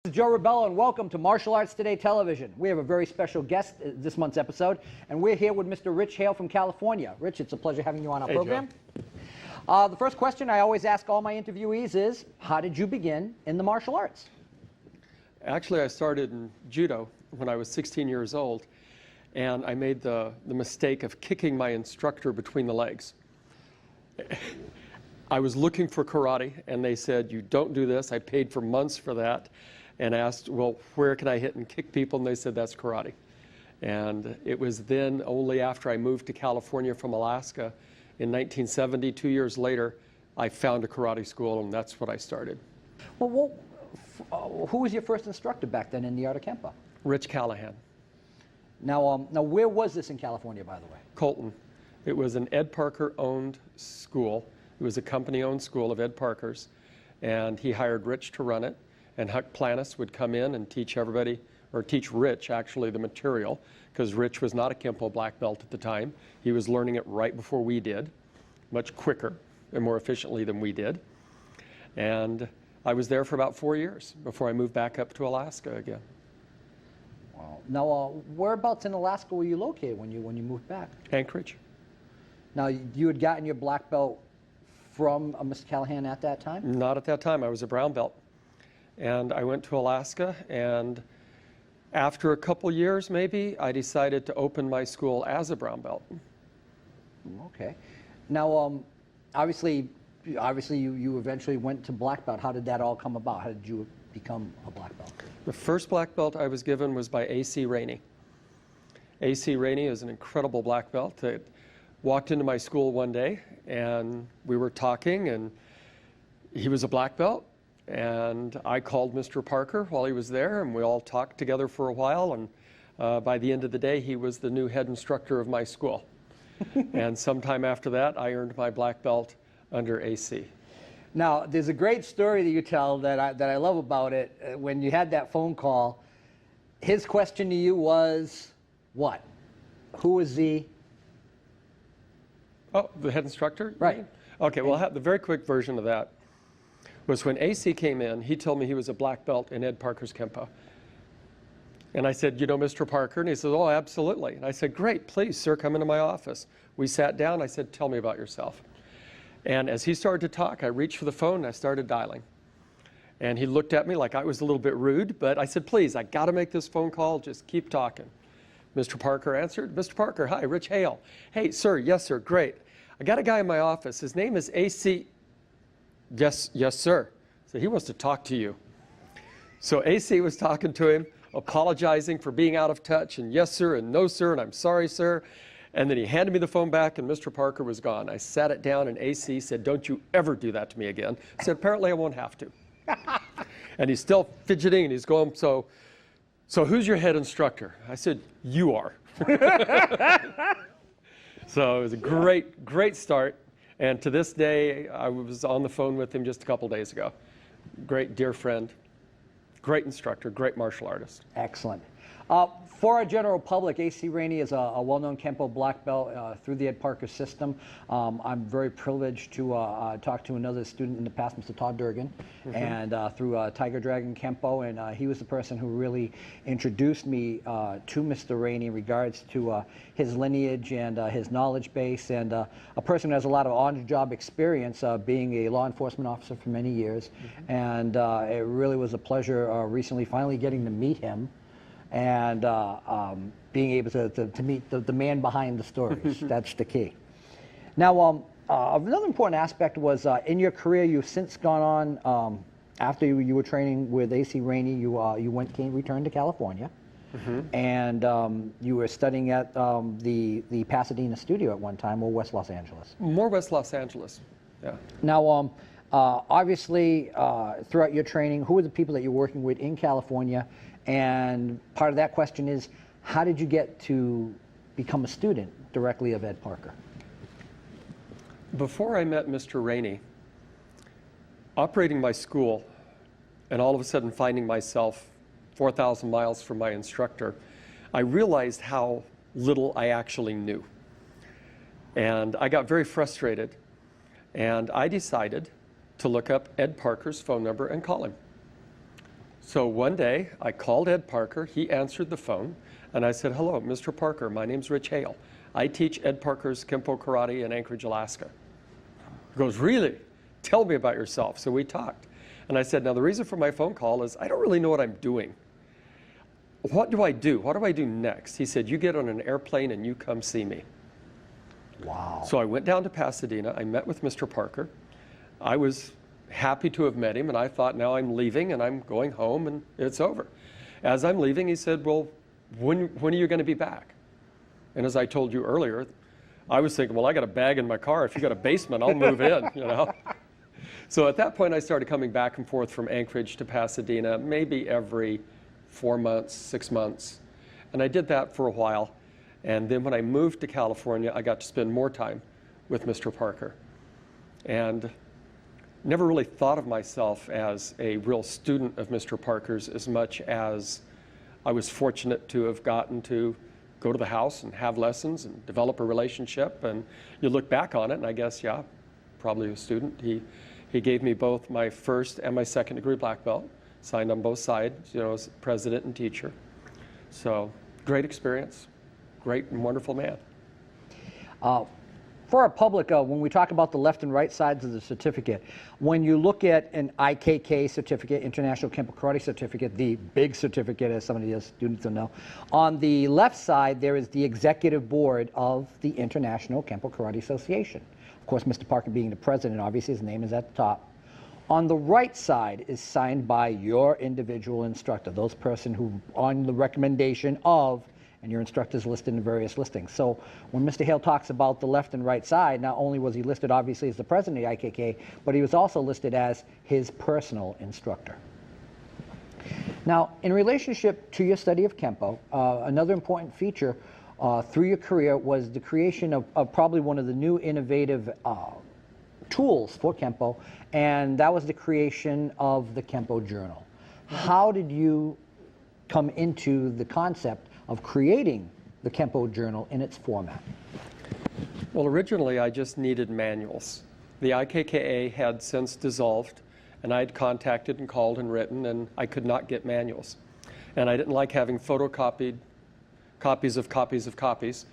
This is Joe Rebello, and welcome to Martial Arts Today Television. We have a very special guest this month's episode, and we're here with Mr. Rich Hale from California. Rich, it's a pleasure having you on our program. The first question I always ask all my interviewees is, how did you begin in the martial arts? Actually, I started in judo when I was 16 years old, and I made the mistake of kicking my instructor between the legs. I was looking for karate, and they said, you don't do this. I paid for months for that, and asked, well, where can I hit and kick people? And they said, that's karate. And it was then only after I moved to California from Alaska in 1970, 2 years later, I found a karate school, and that's what I started. Well, who was your first instructor back then in the art of Kenpo? Rich Callahan. Now, where was this in California, by the way? Colton. It was an Ed Parker-owned school. It was a company-owned school of Ed Parker's, and he hired Rich to run it, and Huck Planis would come in and teach everybody, or teach Rich, actually, the material, because Rich was not a Kenpo black belt at the time. He was learning it right before we did, much quicker and more efficiently than we did. And I was there for about 4 years before I moved back up to Alaska again. Wow. Now, whereabouts in Alaska were you located when you moved back? Anchorage. Now, you had gotten your black belt from Mr. Callahan at that time? Not at that time. I was a brown belt. And I went to Alaska, and after a couple years, maybe, I decided to open my school as a brown belt. Okay. Now, obviously you eventually went to black belt. How did that all come about? How did you become a black belt? The first black belt I was given was by A.C. Rainey. A.C. Rainey is an incredible black belt that walked into my school one day, and we were talking, and he was a black belt. And I called Mr. Parker while he was there, and we all talked together for a while, and by the end of the day, he was the new head instructor of my school. And sometime after that, I earned my black belt under AC. Now, there's a great story that you tell that I love about it. When you had that phone call, his question to you was what? Who was the... Oh, the head instructor? Right. Okay, well, I'll have the very quick version of that. Was when AC came in, he told me he was a black belt in Ed Parker's Kenpo. And I said, you know Mr. Parker? And he said, oh, absolutely. And I said, great, please, sir, come into my office. We sat down. I said, tell me about yourself. And as he started to talk, I reached for the phone, and I started dialing. And he looked at me like I was a little bit rude, but I said, please, I got to make this phone call. Just keep talking. Mr. Parker answered. Mr. Parker, hi, Rich Hale. Hey, sir, yes, sir, great. I got a guy in my office. His name is AC. Yes, sir. So he wants to talk to you. So AC was talking to him, apologizing for being out of touch, and yes, sir, and no, sir, and I'm sorry, sir. And then he handed me the phone back, and Mr. Parker was gone. I sat it down, and AC said, don't you ever do that to me again. I said, apparently I won't have to. And he's still fidgeting, and he's going, so who's your head instructor? I said, you are. So it was a great start. And to this day, I was on the phone with him just a couple days ago. Great dear friend, great instructor, great martial artist. Excellent. For our general public, AC Rainey is a well-known Kenpo black belt through the Ed Parker system. I'm very privileged to talk to another student in the past, Mr. Todd Durgan, and through Tiger Dragon Kenpo, and he was the person who really introduced me to Mr. Rainey in regards to his lineage and his knowledge base, and a person who has a lot of on-the-job experience being a law enforcement officer for many years. And it really was a pleasure recently finally getting to meet him, and being able to meet the man behind the stories. That's the key. Now, another important aspect was in your career, you've since gone on, after you were training with AC Rainey, you returned to California, and you were studying at the Pasadena studio at one time, or West Los Angeles? More West Los Angeles, yeah. Now, obviously, throughout your training, who were the people that you're working with in California? And part of that question is, how did you get to become a student directly of Ed Parker? Before I met Mr. Rainey, operating my school, and all of a sudden finding myself 4,000 miles from my instructor, I realized how little I actually knew. And I got very frustrated, and I decided to look up Ed Parker's phone number and call him. So one day, I called Ed Parker. He answered the phone, and I said, "Hello, Mr. Parker. My name's Rich Hale. I teach Ed Parker's Kenpo karate in Anchorage, Alaska." He goes, "Really? Tell me about yourself." So we talked. And I said, "Now, the reason for my phone call is I don't really know what I'm doing. What do I do? What do I do next?" He said, "You get on an airplane and you come see me." Wow. So I went down to Pasadena. I met with Mr. Parker. I was happy to have met him, and I thought, now I'm leaving and I'm going home and it's over. As I'm leaving, he said, "Well, when are you going to be back?" And as I told you earlier, I was thinking, well, I got a bag in my car. If you got a basement, I'll move in, you know. So at that point, I started coming back and forth from Anchorage to Pasadena, maybe every 4 months, 6 months. And I did that for a while. And then when I moved to California, I got to spend more time with Mr. Parker. And never really thought of myself as a real student of Mr. Parker's as much as I was fortunate to have gotten to go to the house and have lessons and develop a relationship. And you look back on it, and I guess, yeah, probably a student. He gave me both my first and my second degree black belt, signed on both sides, you know, as president and teacher. So great experience, great and wonderful man. For our public, when we talk about the left and right sides of the certificate, when you look at an IKK certificate, International Kenpo Karate Certificate, the big certificate, as some of the students will know, on the left side, there is the executive board of the International Kenpo Karate Association. Of course, Mr. Parker being the president, obviously his name is at the top. On the right side is signed by your individual instructor, those person who, on the recommendation of, and your instructors listed in various listings. So when Mr. Hale talks about the left and right side, not only was he listed obviously as the president of the IKK, but he was also listed as his personal instructor. Now, in relationship to your study of Kenpo, another important feature through your career was the creation of probably one of the new innovative tools for Kenpo, and that was the creation of the Kenpo Journal. How did you come into the concept of creating the Kenpo Journal in its format? Well, originally I just needed manuals. The IKKA had since dissolved, and I had contacted and called and written, and I could not get manuals. And I didn't like having photocopied copies of copies of copies,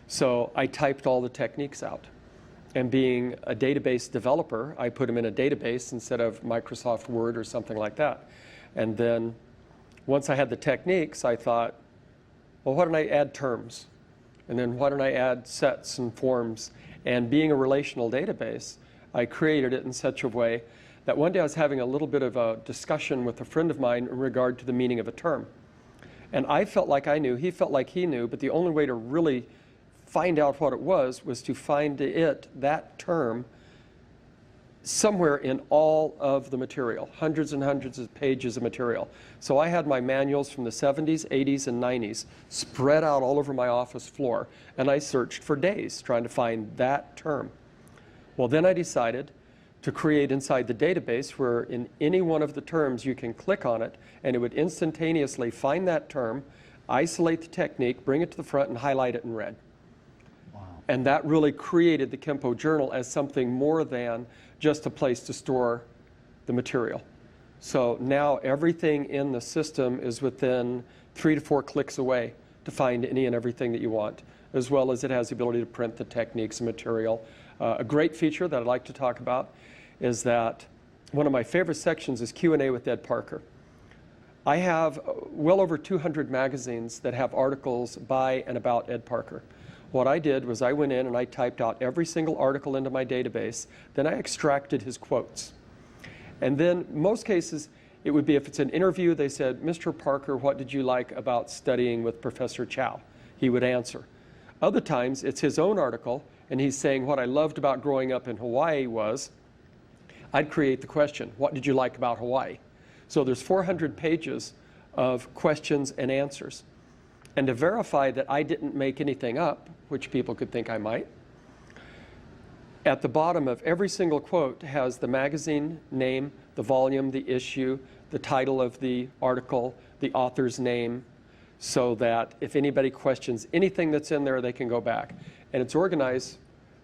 so I typed all the techniques out. And being a database developer, I put them in a database instead of Microsoft Word or something like that. And then once I had the techniques, I thought, well, why don't I add terms? And then why don't I add sets and forms? And being a relational database, I created it in such a way that one day I was having a little bit of a discussion with a friend of mine in regard to the meaning of a term. And I felt like I knew, he felt like he knew, but the only way to really find out what it was to find that term, somewhere in all of the material, hundreds and hundreds of pages of material. So I had my manuals from the 70s, 80s, and 90s spread out all over my office floor, and I searched for days trying to find that term. Well, then I decided to create inside the database where in any one of the terms you can click on it, and it would instantaneously find that term, isolate the technique, bring it to the front, and highlight it in red. Wow. And that really created the Kenpo Journal as something more than just a place to store the material. So now everything in the system is within 3 to 4 clicks away to find any and everything that you want, as well as it has the ability to print the techniques and material. A great feature that I'd like to talk about is that one of my favorite sections is Q&A with Ed Parker. I have well over 200 magazines that have articles by and about Ed Parker. What I did was I went in and I typed out every single article into my database, then I extracted his quotes. And then most cases, it would be if it's an interview, they said, "Mr. Parker, what did you like about studying with Professor Chow?" He would answer. Other times, it's his own article, and he's saying, "What I loved about growing up in Hawaii was," I'd create the question, "What did you like about Hawaii?" So there's 400 pages of questions and answers. And to verify that I didn't make anything up, which people could think I might, at the bottom of every single quote has the magazine name, the volume, the issue, the title of the article, the author's name, so that if anybody questions anything that's in there, they can go back. And it's organized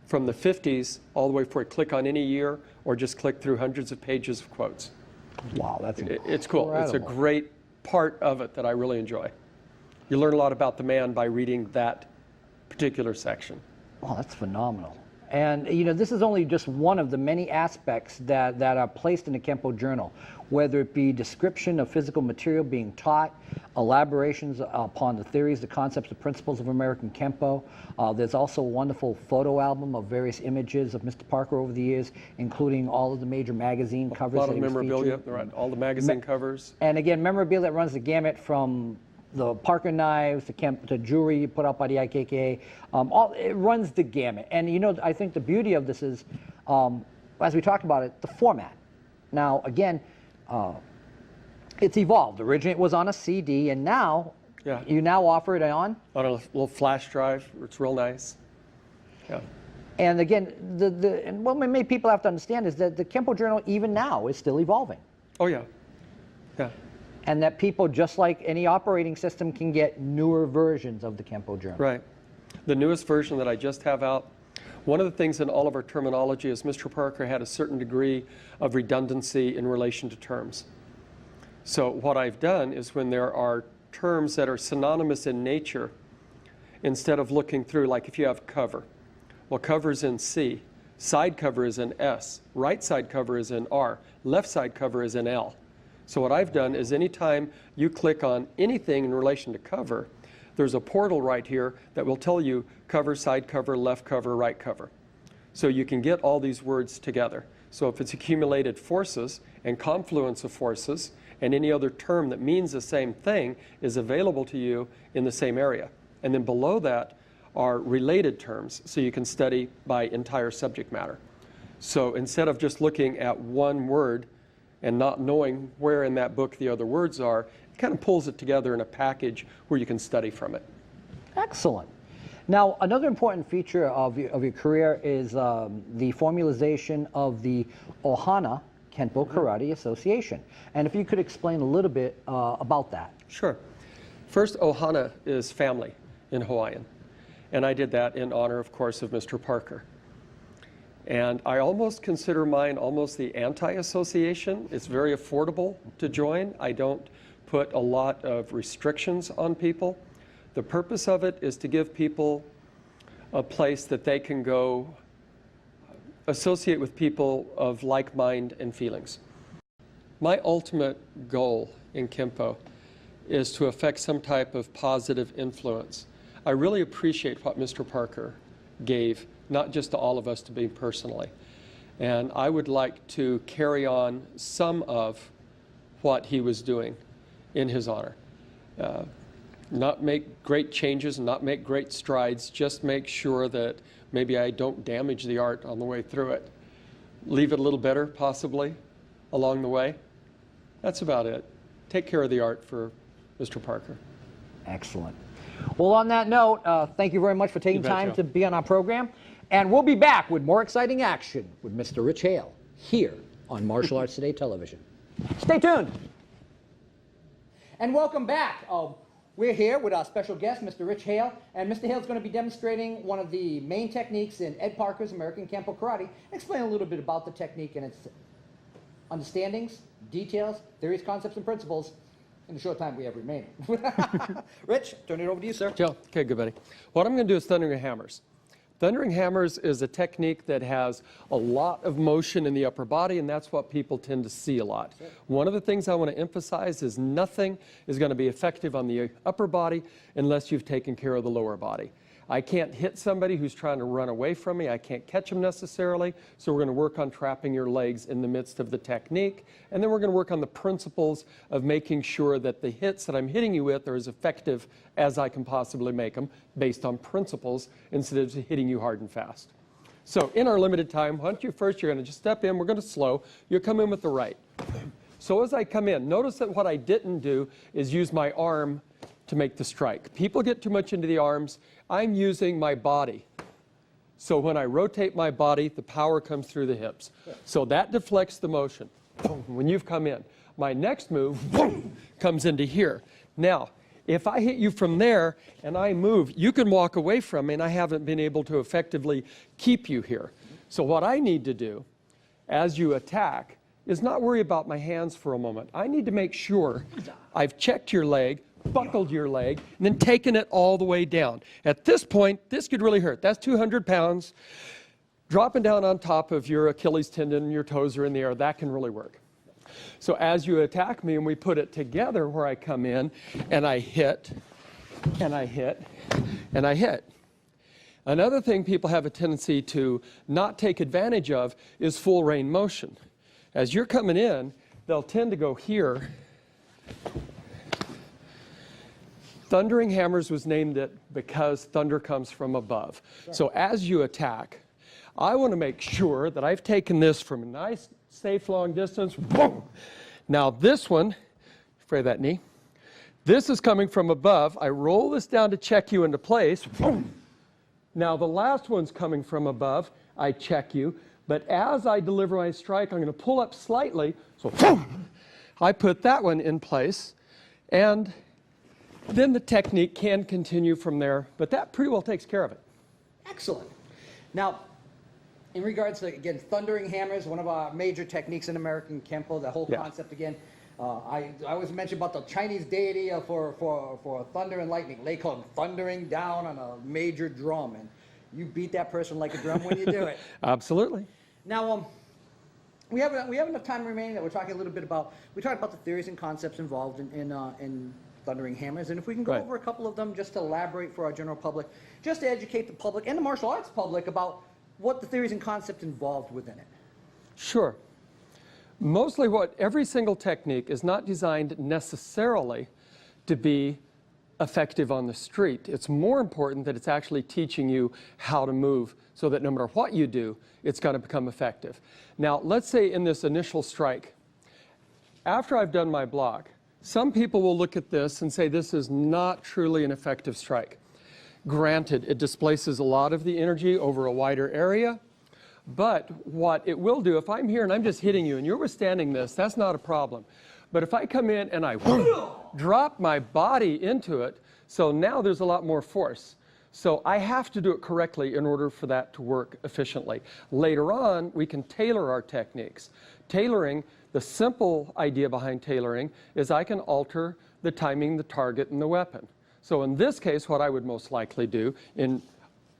from the 50s all the way forward. Click on any year or just click through hundreds of pages of quotes. Wow, that's incredible. It's cool. It's a great part of it that I really enjoy. You learn a lot about the man by reading that particular section. Oh, that's phenomenal. And you know, this is only just one of the many aspects that are placed in the Kenpo journal, whether it be description of physical material being taught, elaborations upon the theories, the concepts, the principles of American Kenpo. There's also a wonderful photo album of various images of Mr. Parker over the years, including all of the major magazine covers. A lot that of he was memorabilia, featured. right? All the magazine covers. And again, memorabilia that runs the gamut from the Parker knives, the jewelry put out by the IKKA, it runs the gamut. And you know, I think the beauty of this is, as we talked about it, the format. Now, again, it's evolved. Originally, it was on a CD, and now you now offer it on a little flash drive. It's real nice. Yeah. And again, and what many people have to understand is that the Kenpo Journal, even now, is still evolving. Oh yeah, yeah. And that people, just like any operating system, can get newer versions of the Kenpo Journal. Right. The newest version that I just have out, one of the things in all of our terminology is Mr. Parker had a certain degree of redundancy in relation to terms. So what I've done is when there are terms that are synonymous in nature, instead of looking through, like if you have cover, well, cover is in C, side cover is in S, right side cover is in R, left side cover is in L. So what I've done is anytime you click on anything in relation to cover, there's a portal right here that will tell you cover, side cover, left cover, right cover. So you can get all these words together. So if it's accumulated forces and confluence of forces and any other term that means the same thing is available to you in the same area. And then below that are related terms, so you can study by entire subject matter. So instead of just looking at one word and not knowing where in that book the other words are, it kind of pulls it together in a package where you can study from it. Excellent. Now, another important feature of your career is the formalization of the Ohana Kenpo Karate Association. And if you could explain a little bit about that. Sure. First, Ohana is family in Hawaiian. And I did that in honor, of course, of Mr. Parker. And I almost consider mine almost the anti-association. It's very affordable to join. I don't put a lot of restrictions on people. The purpose of it is to give people a place that they can go associate with people of like mind and feelings. My ultimate goal in Kenpo is to affect some type of positive influence. I really appreciate what Mr. Parker gave, not just to all of us, to me personally. And I would like to carry on some of what he was doing in his honor. Not make great changes, not make great strides, just make sure that maybe I don't damage the art on the way through it. Leave it a little better, possibly, along the way. That's about it. Take care of the art for Mr. Parker. Excellent. Well, on that note, thank you very much for taking time to be on our program. And we'll be back with more exciting action with Mr. Rich Hale here on Martial Arts Today Television. Stay tuned. And welcome back. We're here with our special guest, Mr. Rich Hale, and Mr. Hale is going to be demonstrating one of the main techniques in Ed Parker's American Kenpo Karate. Explain a little bit about the technique and its understandings, details, theories, concepts, and principles in the short time we have remaining. Rich, turn it over to you, sir. Joe, okay, good buddy. What I'm going to do is thundering hammers. Thundering hammers is a technique that has a lot of motion in the upper body, and that's what people tend to see a lot. One of the things I want to emphasize is nothing is going to be effective on the upper body unless you've taken care of the lower body. I can't hit somebody who's trying to run away from me. I can't catch them necessarily. So we're going to work on trapping your legs in the midst of the technique. And then we're going to work on the principles of making sure that the hits that I'm hitting you with are as effective as I can possibly make them based on principles instead of hitting you hard and fast. So in our limited time, why don't you first, you're going to just step in. We're going to slow. You'll come in with the right. So as I come in, notice that what I didn't do is use my arm to make the strike. People get too much into the arms. I'm using my body. So when I rotate my body, the power comes through the hips. So that deflects the motion when you've come in. My next move comes into here. Now, if I hit you from there and I move, you can walk away from me and I haven't been able to effectively keep you here. So what I need to do as you attack is not worry about my hands for a moment. I need to make sure I've checked your leg, buckled your leg, and then taken it all the way down. At this point, this could really hurt. That's 200 pounds. Dropping down on top of your Achilles tendon, your toes are in the air, that can really work. So as you attack me and we put it together where I come in and I hit, and I hit, and I hit. Another thing people have a tendency to not take advantage of is full range motion. As you're coming in, they'll tend to go here. Thundering hammers was named it because thunder comes from above. Sure. So as you attack, I want to make sure that I've taken this from a nice, safe, long distance. Boom! Now this one, fray that knee, this is coming from above. I roll this down to check you into place. Boom! Now the last one's coming from above. I check you. But as I deliver my strike, I'm going to pull up slightly. So boom! I put that one in place. And then the technique can continue from there. But that pretty well takes care of it. Excellent. Now, in regards to, again, thundering hammers, one of our major techniques in American Kenpo, the whole concept, again, I always mention about the Chinese deity for thunder and lightning. They call it thundering down on a major drum, and you beat that person like a drum when you do it. Absolutely. Now, we have enough time remaining that we're talking a little bit about, we talked about the theories and concepts involved in thundering hammers, and if we can go over a couple of them just to elaborate for our general public, just to educate the public and the martial arts public about what the theories and concepts involved within it. Sure. Mostly every single technique is not designed necessarily to be effective on the street. It's more important that it's actually teaching you how to move so that no matter what you do, it's going to become effective. Now, let's say in this initial strike, after I've done my block, some people will look at this and say this is not truly an effective strike. Granted, it displaces a lot of the energy over a wider area, but what it will do, if I'm here and I'm just hitting you and you're withstanding this, that's not a problem. But if I come in and I drop my body into it, so now there's a lot more force. So I have to do it correctly in order for that to work efficiently. Later on, we can tailor our techniques. Tailoring, the simple idea behind tailoring is I can alter the timing, the target, and the weapon. So in this case, what I would most likely do in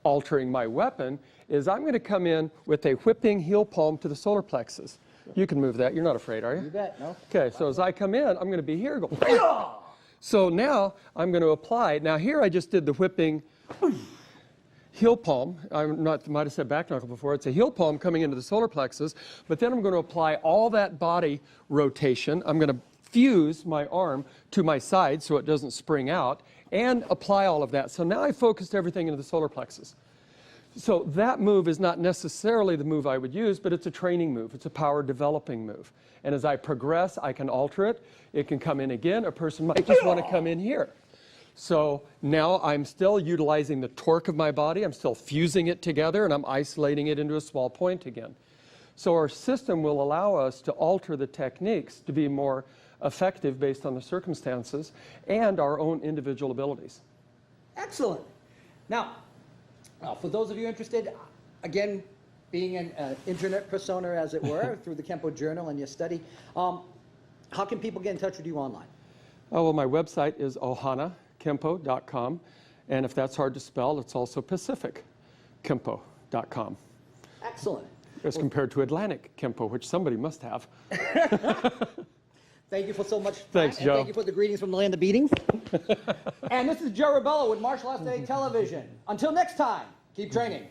altering my weapon is I'm going to come in with a whipping heel palm to the solar plexus. You can move that. You're not afraid, are you? You bet, no. Okay, so as I come in, I'm going to be here. Go. So now I'm going to apply. Now here I just did the whipping heel palm. I might have said back knuckle before. It's a heel palm coming into the solar plexus. But then I'm going to apply all that body rotation. I'm going to fuse my arm to my side so it doesn't spring out and apply all of that. So now I focused everything into the solar plexus. So that move is not necessarily the move I would use, but it's a training move. It's a power developing move. And as I progress, I can alter it. It can come in again. A person might just want to come in here. So now I'm still utilizing the torque of my body. I'm still fusing it together, and I'm isolating it into a small point again. So our system will allow us to alter the techniques to be more effective based on the circumstances and our own individual abilities. Excellent. Now, for those of you interested, again, being an internet persona, as it were, through the Kenpo Journal and your study, how can people get in touch with you online? Oh, well, my website is ohanakenpo.com, and if that's hard to spell, it's also pacifickenpo.com. Excellent. As compared to Atlantic Kenpo, which somebody must have. Thank you for so much. Thanks, Joe. Thank you for the greetings from the land of beatings. And this is Joe Rebello with Martial Arts Today Television. Until next time, keep training.